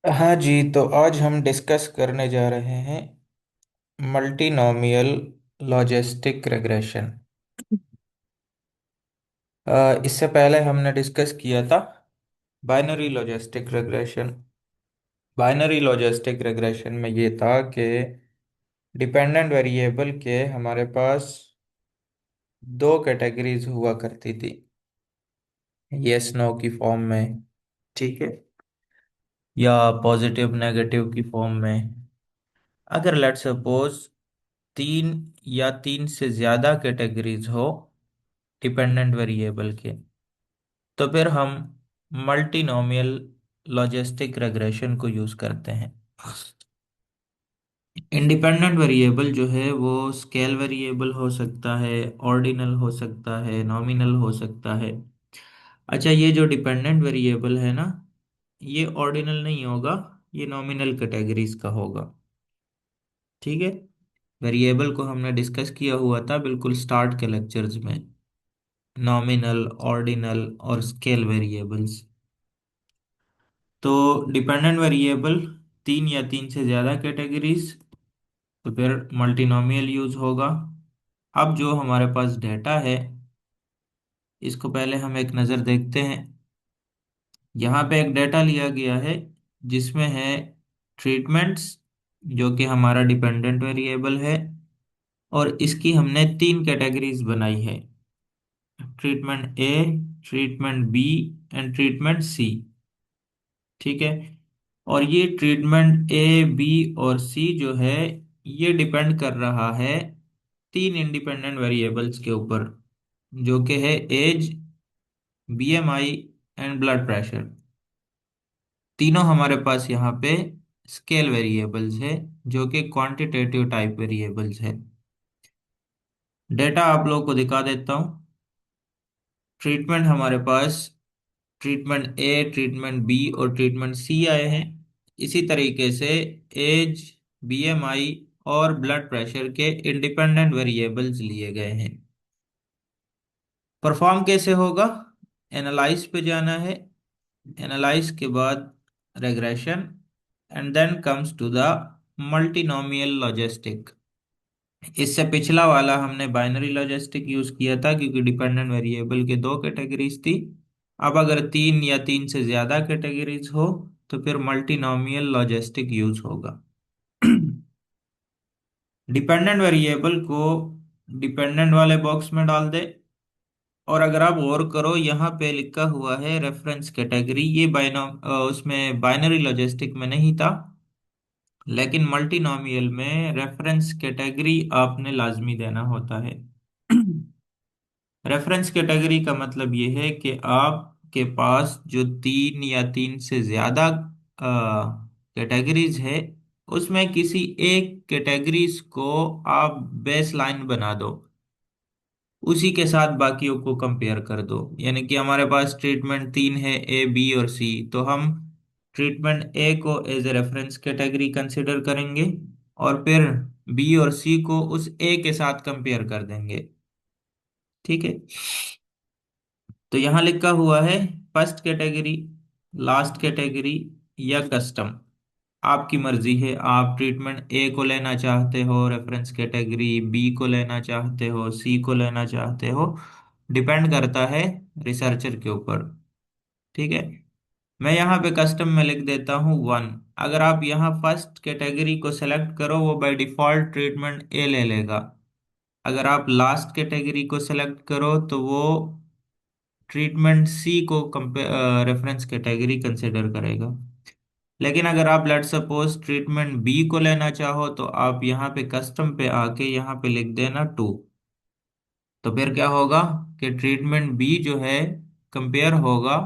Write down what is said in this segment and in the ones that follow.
हाँ जी, तो आज हम डिस्कस करने जा रहे हैं मल्टीनोमियल लॉजिस्टिक रिग्रेशन। इससे पहले हमने डिस्कस किया था binary logistic regression. Binary logistic regression में ये था कि डिपेंडेंट वेरिएबल के हमारे पास दो कैटेगरीज हुआ करती थी, यस नो की फॉर्म में, ठीक है, या पॉजिटिव नेगेटिव की फॉर्म में। अगर लेट सपोज तीन या तीन से ज्यादा कैटेगरीज हो डिपेंडेंट वेरिएबल के, तो फिर हम मल्टीनोमियल लॉजिस्टिक रिग्रेशन को यूज करते हैं। इंडिपेंडेंट वेरिएबल जो है वो स्केल वेरिएबल हो सकता है, ऑर्डिनल हो सकता है, नॉमिनल हो सकता है। अच्छा, ये जो डिपेंडेंट वेरिएबल है ना, ये ऑर्डिनल नहीं होगा, ये नॉमिनल कैटेगरीज का होगा। ठीक है, वेरिएबल को हमने डिस्कस किया हुआ था बिल्कुल स्टार्ट के लेक्चर्स में, नॉमिनल, ऑर्डिनल और स्केल वेरिएबल्स। तो डिपेंडेंट वेरिएबल तीन या तीन से ज्यादा कैटेगरीज, तो फिर मल्टीनोमियल यूज होगा। अब जो हमारे पास डेटा है, इसको पहले हम एक नज़र देखते हैं। यहाँ पे एक डेटा लिया गया है जिसमें है ट्रीटमेंट्स, जो कि हमारा डिपेंडेंट वेरिएबल है, और इसकी हमने तीन कैटेगरीज बनाई है, treatment A, treatment B and treatment C. ठीक है, और ये ट्रीटमेंट ए, बी और सी जो है, ये डिपेंड कर रहा है तीन इंडिपेंडेंट वेरिएबल्स के ऊपर, जो कि है age, BMI and blood pressure. तीनों हमारे पास यहाँ पे स्केल वेरिएबल्स है, जो कि क्वांटिटेटिव टाइप वेरिएबल्स है। डेटा आप लोगों को दिखा देता हूँ। ट्रीटमेंट हमारे पास ट्रीटमेंट ए, ट्रीटमेंट बी और ट्रीटमेंट सी आए हैं। इसी तरीके से एज, बीएमआई और ब्लड प्रेशर के इंडिपेंडेंट वेरिएबल्स लिए गए हैं। परफॉर्म कैसे होगा? एनालाइज पे जाना है, एनालाइज के बाद regression, and then comes to the multinomial logistic. इससे पिछला वाला हमने बाइनरी लॉजिस्टिक यूज किया था क्योंकि डिपेंडेंट वेरिएबल के दो कैटेगरीज थी। अब अगर तीन या तीन से ज्यादा कैटेगरीज हो, तो फिर मल्टीनोमियल लॉजिस्टिक यूज होगा। डिपेंडेंट वेरिएबल को डिपेंडेंट वाले बॉक्स में डाल दे। और अगर आप गौर करो, यहाँ पे लिखा हुआ है रेफरेंस कैटेगरी, ये उसमें बाइनरी लॉजिस्टिक में नहीं था, लेकिन मल्टीनोमियल में रेफरेंस कैटेगरी आपने लाजमी देना होता है। रेफरेंस कैटेगरी का मतलब ये है कि आपके पास जो तीन या तीन से ज्यादा कैटेगरीज है, उसमें किसी एक कैटेगरीज को आप बेस लाइन बना दो, उसी के साथ बाकियों को कंपेयर कर दो। यानी कि हमारे पास ट्रीटमेंट तीन है, ए, बी और सी, तो हम ट्रीटमेंट ए को as a reference category consider करेंगे, और फिर बी और सी को उस ए के साथ कंपेयर कर देंगे। ठीक है, तो यहाँ लिखा हुआ है फर्स्ट कैटेगरी, लास्ट कैटेगरी या कस्टम। आपकी मर्जी है, आप ट्रीटमेंट ए को लेना चाहते हो रेफरेंस कैटेगरी, बी को लेना चाहते हो, सी को लेना चाहते हो, डिपेंड करता है रिसर्चर के ऊपर। ठीक है, मैं यहाँ पे कस्टम में लिख देता हूँ वन। अगर आप यहाँ फर्स्ट कैटेगरी को सेलेक्ट करो, वो बाय डिफॉल्ट ट्रीटमेंट ए ले लेगा। अगर आप लास्ट कैटेगरी को सेलेक्ट करो, तो वो ट्रीटमेंट सी को रेफरेंस कैटेगरी कंसिडर करेगा। लेकिन अगर आप लेट सपोज ट्रीटमेंट बी को लेना चाहो, तो आप यहाँ पे कस्टम पे आके यहाँ पे लिख देना टू। तो फिर क्या होगा कि ट्रीटमेंट बी जो है कंपेयर होगा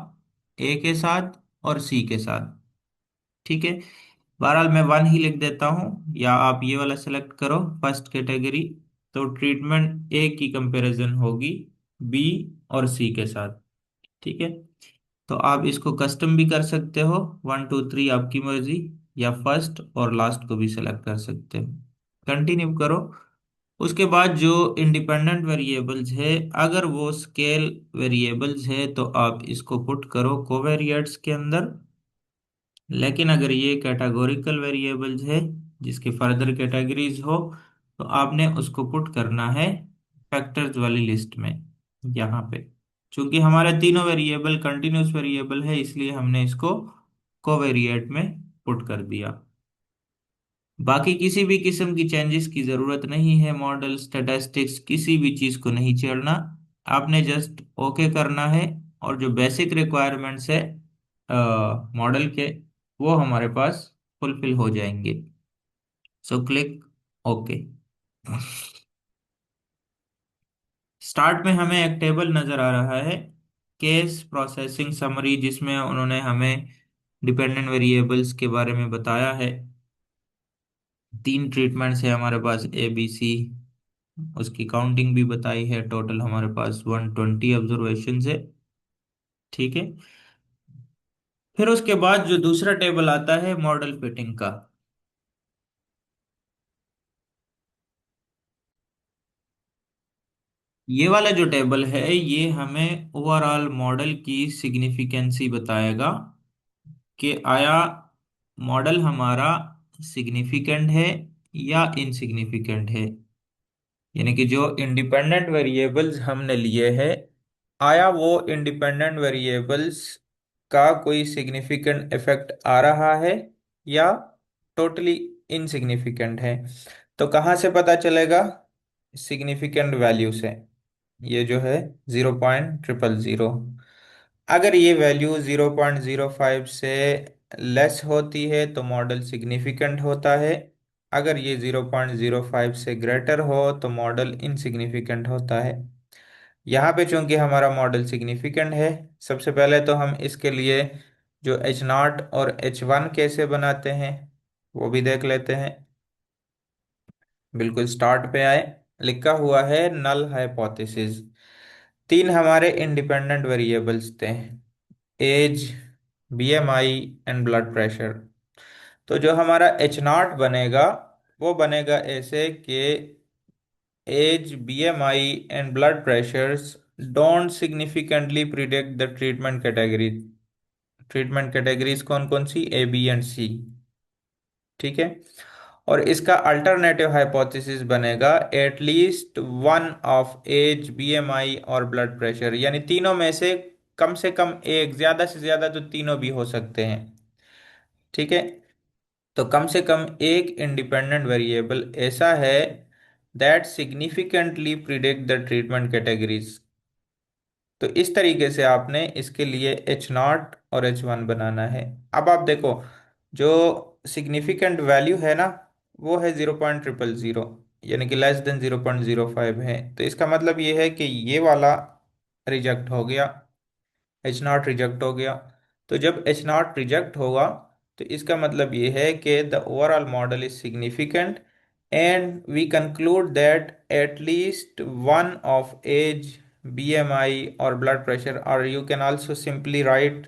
ए के साथ और सी के साथ। ठीक है, बहरहाल मैं वन ही लिख देता हूँ, या आप ये वाला सेलेक्ट करो फर्स्ट कैटेगरी। तो ट्रीटमेंट ए की कंपैरिजन होगी बी और सी के साथ। ठीक है, तो आप इसको कस्टम भी कर सकते हो, वन टू थ्री आपकी मर्जी, या फर्स्ट और लास्ट को भी सेलेक्ट कर सकते हो। कंटिन्यू करो। उसके बाद जो इंडिपेंडेंट वेरिएबल्स है, अगर वो स्केल वेरिएबल्स है, तो आप इसको पुट करो कोवेरिएट्स के अंदर। लेकिन अगर ये कैटेगोरिकल वेरिएबल्स है, जिसकी फर्दर कैटेगरीज हो, तो आपने उसको पुट करना है फैक्टर्स वाली लिस्ट में, यहाँ पे। चूंकि हमारे तीनों वेरिएबल कंटिन्यूस वेरिएबल है, इसलिए हमने इसको कोवेरिएट में पुट कर दिया। बाकी किसी भी किस्म की चेंजेस की जरूरत नहीं है, मॉडल स्टैटिस्टिक्स किसी भी चीज को नहीं छेड़ना। आपने जस्ट ओके करना है, और जो बेसिक रिक्वायरमेंट्स है मॉडल के, वो हमारे पास फुलफिल हो जाएंगे। So click okay. स्टार्ट में हमें एक टेबल नजर आ रहा है, केस प्रोसेसिंग समरी, जिसमें उन्होंने हमें डिपेंडेंट वेरिएबल्स के बारे में बताया है। तीन ट्रीटमेंट्स है हमारे पास, ए बी सी। उसकी काउंटिंग भी बताई है, टोटल हमारे पास 120 ऑब्जर्वेशन है। ठीक है। फिर उसके बाद जो दूसरा टेबल आता है मॉडल फिटिंग का। ये वाला जो टेबल है, ये हमें ओवरऑल मॉडल की सिग्निफिकेंसी बताएगा कि आया मॉडल हमारा सिग्निफिकेंट है या इनसिग्निफिकेंट है। यानी कि जो इंडिपेंडेंट वेरिएबल्स हमने लिए हैं, आया वो इंडिपेंडेंट वेरिएबल्स का कोई सिग्निफिकेंट इफेक्ट आ रहा है या टोटली इनसिग्निफिकेंट है। तो कहाँ से पता चलेगा? सिग्निफिकेंट वैल्यू से। ये जो है 0.000, अगर ये वैल्यू 0.05 से लेस होती है तो मॉडल सिग्निफिकेंट होता है। अगर ये 0.05 से ग्रेटर हो तो मॉडल इनसिग्निफिकेंट होता है। यहाँ पे चूंकि हमारा मॉडल सिग्निफिकेंट है, सबसे पहले तो हम इसके लिए जो H0 और H1 कैसे बनाते हैं वो भी देख लेते हैं। बिल्कुल स्टार्ट पे आए, लिखा हुआ है नल हाइपोथेसिस। तीन हमारे इंडिपेंडेंट वेरिएबल्स थे, age, BMI and blood pressure. तो जो हमारा H0 बनेगा, वो बनेगा ऐसे कि age, BMI and blood pressures don't significantly predict the treatment category. Treatment categories कौन कौन सी? ए, बी एंड सी। ठीक है। और इसका अल्टरनेटिव हाइपोथेसिस बनेगा at least one of age, BMI और ब्लड प्रेशर, यानी तीनों में से कम एक, ज्यादा से ज्यादा तो तीनों भी हो सकते हैं। ठीक है। तो कम से कम एक इंडिपेंडेंट वेरिएबल ऐसा है that significantly predict the treatment categories. तो इस तरीके से आपने इसके लिए H0 और H1 बनाना है। अब आप देखो, जो सिग्निफिकेंट वैल्यू है ना, वो है 0.000, यानी कि लेस देन 0.05 है। तो इसका मतलब ये है कि ये वाला रिजेक्ट हो गया, H0 रिजेक्ट हो गया। तो जब H0 रिजेक्ट होगा, तो इसका मतलब ये है कि the overall model is significant, and we conclude that at least one of age, BMI और ब्लड प्रेशर, और you can also simply write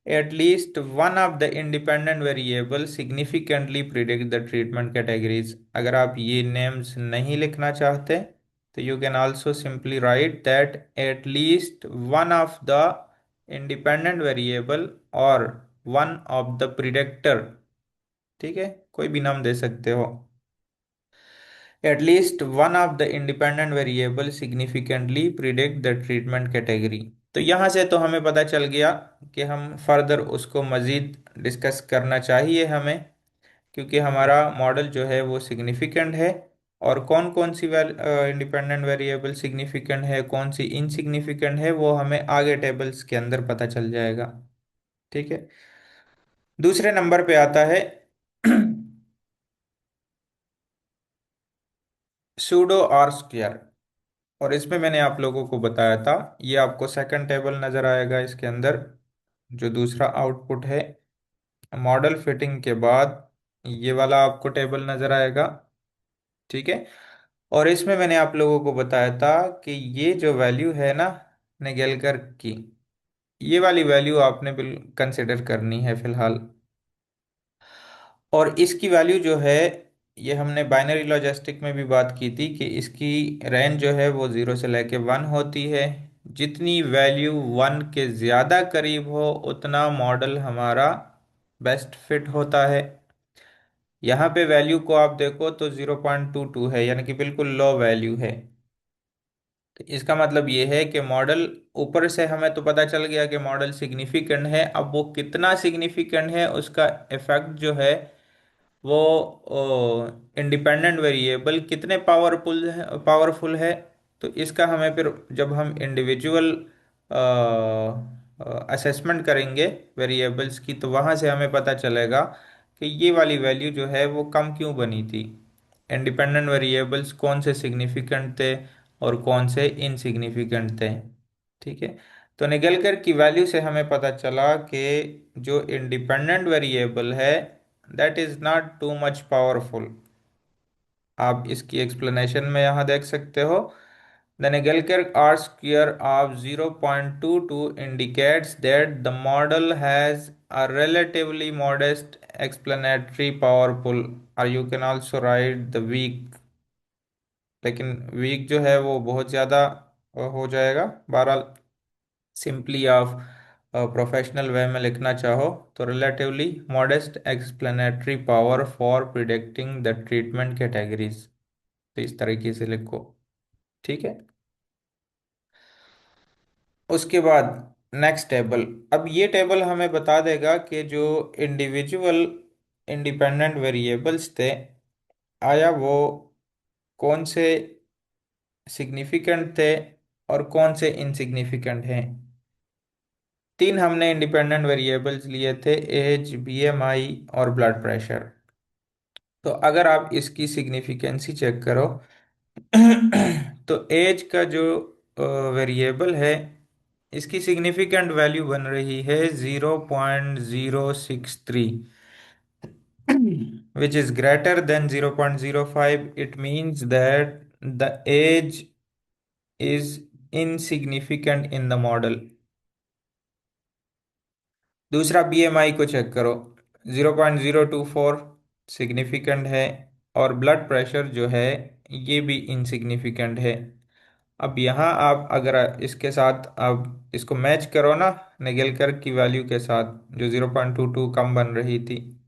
at least one of the independent variable significantly predict the treatment categories। अगर आप ये names नहीं लिखना चाहते, तो you can also simply write that at least one of the independent variable or one of the predictor। ठीक है, कोई भी नाम दे सकते हो। At least one of the independent variable significantly predict the treatment category। तो यहाँ से तो हमें पता चल गया कि हम फर्दर उसको मज़ीद डिस्कस करना चाहिए हमें, क्योंकि हमारा मॉडल जो है वो सिग्निफिकेंट है। और कौन कौन सी इंडिपेंडेंट वेरिएबल सिग्निफिकेंट है, कौन सी इनसिग्निफिकेंट है, वो हमें आगे टेबल्स के अंदर पता चल जाएगा। ठीक है। दूसरे नंबर पे आता है सूडो आर स्क्वायर। और इसमें मैंने आप लोगों को बताया था, ये आपको सेकंड टेबल नजर आएगा इसके अंदर, जो दूसरा आउटपुट है मॉडल फिटिंग के बाद। ये वाला आपको टेबल नजर आएगा। ठीक है। और इसमें मैंने आप लोगों को बताया था कि ये जो वैल्यू है ना, नेगेलकर की, ये वाली वैल्यू आपने बिल कंसिडर करनी है फिलहाल। और इसकी वैल्यू जो है, ये हमने बाइनरी लॉजिस्टिक में भी बात की थी कि इसकी रेंज जो है वो 0 से लेके 1 होती है। जितनी वैल्यू 1 के ज़्यादा करीब हो, उतना मॉडल हमारा बेस्ट फिट होता है। यहाँ पे वैल्यू को आप देखो तो 0.22 है, यानी कि बिल्कुल लो वैल्यू है। तो इसका मतलब ये है कि मॉडल, ऊपर से हमें तो पता चल गया कि मॉडल सिग्निफिकेंट है। अब वो कितना सिग्निफिकेंट है उसका इफेक्ट जो है वो इंडिपेंडेंट वेरिएबल कितने पावरफुल है। तो इसका हमें फिर जब हम इंडिविजुअल असेसमेंट करेंगे वेरिएबल्स की, तो वहाँ से हमें पता चलेगा कि ये वाली वैल्यू जो है वो कम क्यों बनी थी। इंडिपेंडेंट वेरिएबल्स कौन से सिग्निफिकेंट थे और कौन से इनसिग्निफिकेंट थे। ठीक है। तो निगलकर की वैल्यू से हमें पता चला कि जो इंडिपेंडेंट वेरिएबल है that is not too much powerful. आप इसकी एक्सप्लेनेशन में यहाँ देख सकते हो। The Nagelkar R square of 0.22 indicates that the model has a relatively modest explanatory power pull, or you can also write the weak। लेकिन week जो है वो बहुत ज़्यादा हो जाएगा। बहरहाल सिंपली आप प्रोफेशनल वे में लिखना चाहो तो relatively modest explanatory power for predicting the treatment categories. तो इस तरीके से लिखो। ठीक है। उसके बाद नेक्स्ट टेबल। अब ये टेबल हमें बता देगा कि जो इंडिविजुअल इंडिपेंडेंट वेरिएबल्स थे, आया वो कौन से सिग्निफिकेंट थे और कौन से इनसिग्निफिकेंट हैं। तीन हमने इंडिपेंडेंट वेरिएबल्स लिए थे, एज, बीएमआई और ब्लड प्रेशर। तो अगर आप इसकी सिग्निफिकेंसी चेक करो तो एज का जो वेरिएबल है इसकी सिग्निफिकेंट वैल्यू बन रही है 0.063, which is greater than 0.05। It means that the age is insignificant in the model। दूसरा बीएमआई को चेक करो, 0.024 सिग्निफिकेंट है, और ब्लड प्रेशर जो है ये भी इनसिग्निफिकेंट है। अब यहाँ आप अगर इसके साथ आप इसको मैच करो ना नेगेलकर की वैल्यू के साथ, जो 0.22 कम बन रही थी,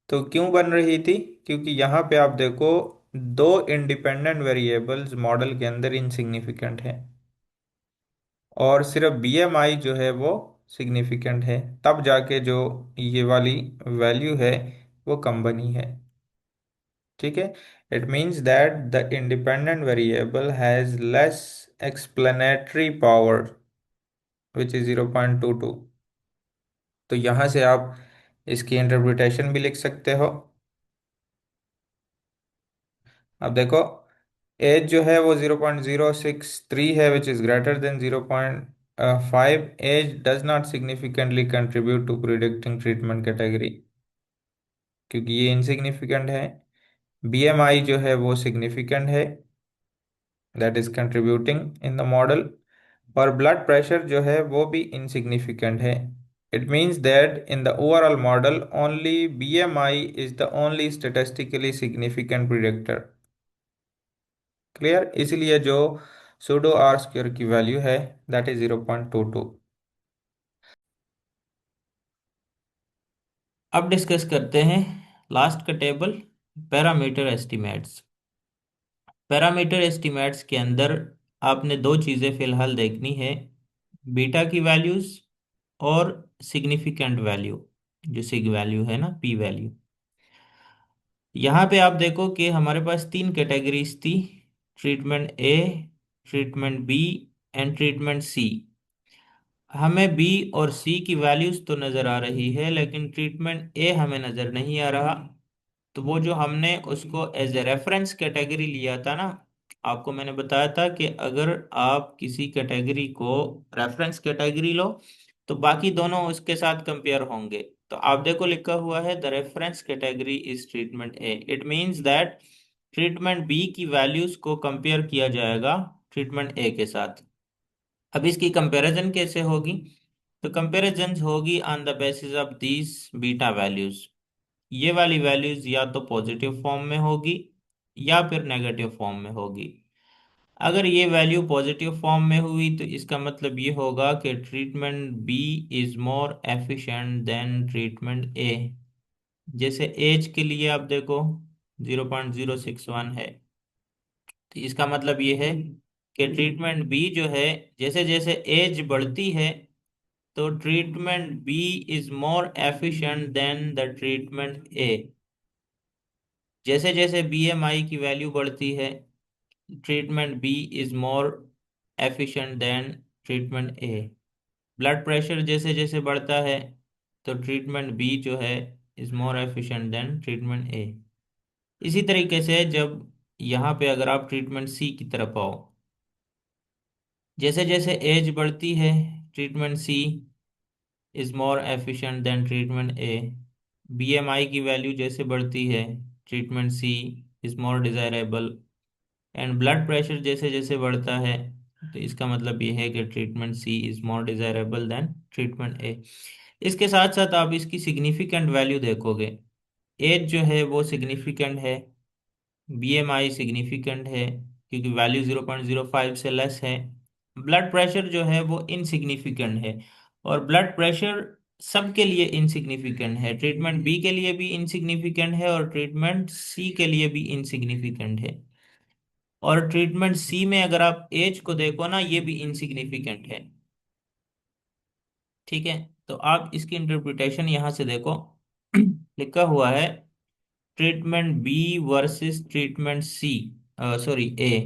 तो क्यों बन रही थी? क्योंकि यहाँ पे आप देखो दो इंडिपेंडेंट वेरिएबल्स मॉडल के अंदर इनसिग्निफिकेंट है और सिर्फ बीएमआई जो है वो सिग्निफिकेंट है, तब जाके जो ये वाली वैल्यू है वो कम बनी है। ठीक है। It means that the independent variable has less explanatory power which is 0.22। तो यहाँ से आप इसकी इंटरप्रिटेशन भी लिख सकते हो। अब देखो एज जो है वो 0.063 है which is greater than 0.5। Age does not significantly contribute to predicting treatment category, क्योंकि ये इनसिग्निफिकेंट है। बीएमआई जो है वो सिग्निफिकेंट है, that is contributing in the model. और ब्लड प्रेशर जो है वो भी इनसिग्निफिकेंट है। It means that in the overall model only BMI is the only statistically significant predictor. Clear? इसलिए जो सूडो आर स्क्वायर की वैल्यू है दैट इज 0.22। अब डिस्कस करते हैं लास्ट का table, parameter estimates. Parameter estimates के अंदर आपने दो चीज़ें फिलहाल देखनी है, बीटा की वैल्यूज और सिग्निफिकेंट वैल्यू, जो सिग वैल्यू है ना, पी वैल्यू। यहाँ पे आप देखो कि हमारे पास तीन कैटेगरीज थी, treatment A, treatment B and treatment C. हमें बी और सी की वैल्यूज तो नज़र आ रही है लेकिन ट्रीटमेंट ए हमें नज़र नहीं आ रहा। तो वो जो हमने उसको एज ए रेफरेंस कैटेगरी लिया था ना, आपको मैंने बताया था कि अगर आप किसी कैटेगरी को रेफरेंस कैटेगरी लो तो बाकी दोनों उसके साथ कंपेयर होंगे। तो आप देखो लिखा हुआ है the reference category is treatment A. It means that treatment B की वैल्यूज को कंपेयर किया जाएगा ट्रीटमेंट ए के साथ। अब इसकी कंपैरिजन कैसे होगी? तो कंपैरिजन होगी on the basis of these beta values. ये वाली वैल्यूज या तो पॉजिटिव फॉर्म में होगी या फिर नेगेटिव फॉर्म में होगी। अगर ये वैल्यू पॉजिटिव फॉर्म में हुई तो इसका मतलब ये होगा कि treatment B is more efficient than treatment A. जैसे एज के लिए आप देखो 0.061 है, तो इसका मतलब ये है कि ट्रीटमेंट बी जो है, जैसे जैसे एज बढ़ती है तो treatment B is more efficient than the treatment A. जैसे जैसे बीएमआई की वैल्यू बढ़ती है, treatment B is more efficient than treatment A. Blood pressure जैसे जैसे बढ़ता है तो ट्रीटमेंट बी जो है is more efficient than treatment A. इसी तरीके से जब यहाँ पे अगर आप ट्रीटमेंट सी की तरफ आओ, जैसे जैसे एज बढ़ती है treatment C is more efficient than treatment A. BMI की वैल्यू जैसे बढ़ती है treatment C is more desirable. And blood pressure जैसे जैसे बढ़ता है तो इसका मतलब ये है कि treatment C is more desirable than treatment A. इसके साथ साथ आप इसकी सिग्निफिकेंट वैल्यू देखोगे। एज जो है वो सिग्निफिकेंट है, बीएमआई सिग्निफिकेंट है क्योंकि वैल्यू 0.05 से लेस है। ब्लड प्रेशर जो है वो इनसिग्निफिकेंट है, और ब्लड प्रेशर सबके लिए इनसिग्निफिकेंट है। ट्रीटमेंट बी के लिए भी इनसिग्निफिकेंट है और ट्रीटमेंट सी के लिए भी इनसिग्निफिकेंट है। और ट्रीटमेंट सी में अगर आप एज को देखो ना, ये भी इनसिग्निफिकेंट है। ठीक है, तो आप इसकी इंटरप्रिटेशन यहां से देखो। लिखा हुआ है ट्रीटमेंट बी वर्सेस ट्रीटमेंट सी, सॉरी ए,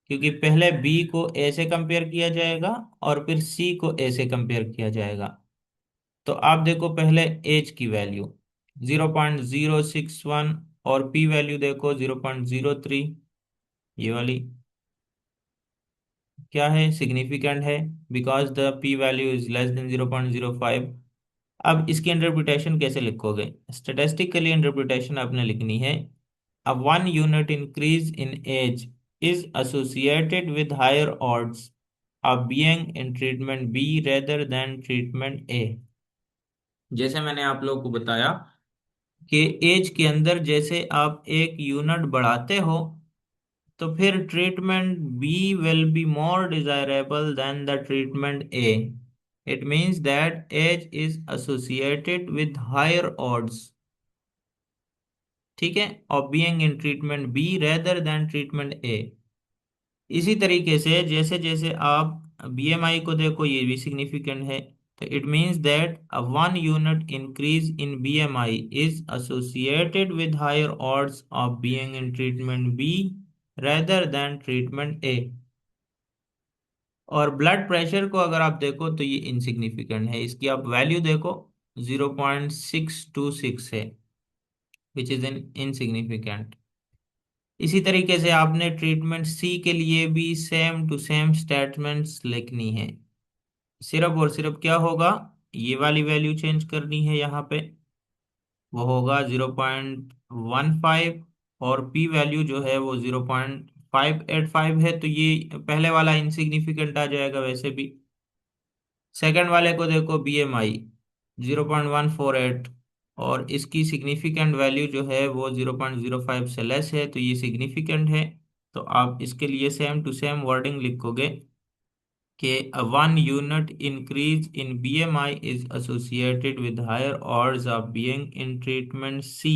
क्योंकि पहले बी को ए से कंपेयर किया जाएगा और फिर सी को ए से कंपेयर किया जाएगा। तो आप देखो पहले एज की वैल्यू 0.061 और पी वैल्यू देखो 0.03। ये वाली क्या है, सिग्निफिकेंट है because the P value is less than 0.05। अब इसकी इंटरप्रिटेशन कैसे लिखोगे? स्टैटिस्टिकली इंटरप्रिटेशन आपने लिखनी है। A 1 unit increase in age is associated with higher odds of being in treatment B rather than treatment A। जैसे मैंने आप लोगों को बताया कि एज के अंदर जैसे आप 1 यूनिट बढ़ाते हो तो फिर treatment B will be more desirable than the treatment A. It means that age is associated with higher odds, ठीक है, of being in treatment B rather than treatment A. इसी तरीके से जैसे जैसे आप बीएमआई को देखो, ये भी सिग्निफिकेंट है। तो it means that a 1 unit increase in BMI is associated with higher odds of being in treatment B rather than treatment A. और ब्लड प्रेशर को अगर आप देखो तो ये इनसिग्निफिकेंट है, इसकी आप वैल्यू देखो 0.626 है, विच इज इन इनसिग्निफिकेंट। इसी तरीके से आपने ट्रीटमेंट सी के लिए भी सेम टू सेम स्टेटमेंट्स लिखनी है। सिर्फ और सिर्फ क्या होगा, ये वाली वैल्यू चेंज करनी है यहाँ पे, वो होगा 0.15। और पी वैल्यू जो है वो 0.585 है, तो ये पहले वाला इनसिग्निफिकेंट आ जाएगा वैसे भी। सेकंड वाले को देखो बीएमआई 0.148, और इसकी सिग्निफिकेंट वैल्यू जो है वो 0.05 से लेस है, तो ये सिग्निफिकेंट है। तो आप इसके लिए सेम टू सेम वर्डिंग लिखोगे कि a 1 unit increase in BMI is associated with higher odds of being in treatment C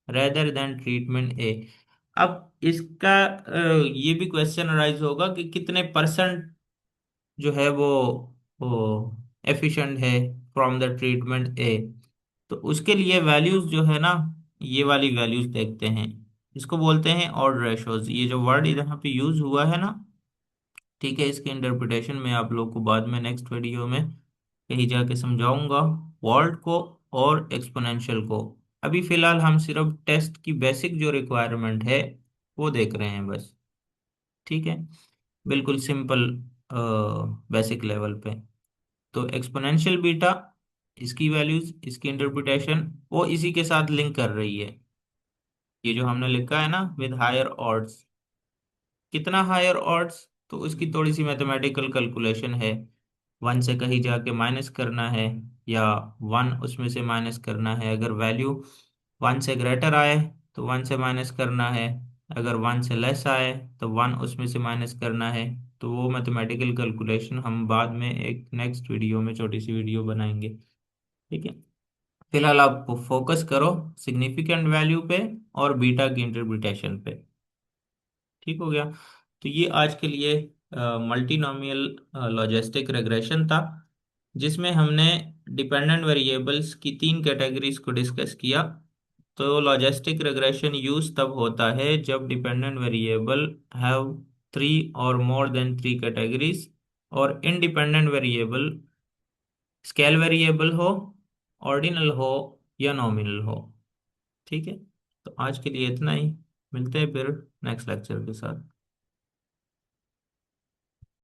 rather than treatment A। अब इसका ये भी क्वेश्चन अराइज होगा कि कितने परसेंट जो है वो एफिशिएंट है फ्रॉम द ट्रीटमेंट ए। तो उसके लिए वैल्यूज जो है ना, ये वाली वैल्यूज देखते हैं। इसको बोलते हैं ऑड रेशोज, ये जो वर्ड यहाँ पे यूज हुआ है ना। ठीक है, इसके इंटरप्रिटेशन में आप लोग को बाद में नेक्स्ट वीडियो में कहीं जाके समझाऊंगा, वर्ड को और एक्सपोनेंशियल को। अभी फिलहाल हम सिर्फ टेस्ट की बेसिक जो रिक्वायरमेंट है वो देख रहे हैं बस। ठीक है, बिल्कुल सिंपल बेसिक लेवल पे। तो एक्सपोनेंशियल बीटा, इसकी वैल्यूज, इसकी इंटरप्रिटेशन वो इसी के साथ लिंक कर रही है। ये जो हमने लिखा है ना विद हायर ऑड्स, कितना हायर ऑड्स, तो उसकी थोड़ी सी मैथमेटिकल कैलकुलेशन है। 1 से कहीं जाके माइनस करना है या 1 उसमें से माइनस करना है। अगर वैल्यू 1 से ग्रेटर आए तो 1 से माइनस करना है, अगर वन से लेस आए तो वन उसमें से माइनस करना है। तो वो मैथमेटिकल कैलकुलेशन हम बाद में एक नेक्स्ट वीडियो में छोटी सी वीडियो बनाएंगे। ठीक है। फिलहाल आप फोकस करो सिग्निफिकेंट वैल्यू पे और बीटा की इंटरप्रिटेशन पे। ठीक हो गया। तो ये आज के लिए मल्टीनोमियल लॉजिस्टिक रिग्रेशन था, जिसमें हमने डिपेंडेंट वेरिएबल्स की तीन कैटेगरीज को डिस्कस किया। तो लॉजिस्टिक रिग्रेशन यूज तब होता है जब डिपेंडेंट वेरिएबल हैव थ्री और मोर देन थ्री कैटेगरीज, और इंडिपेंडेंट वेरिएबल स्केल वेरिएबल हो, ऑर्डिनल हो या नॉमिनल हो। ठीक है। तो आज के लिए इतना ही। मिलते हैं फिर नेक्स्ट लेक्चर के साथ।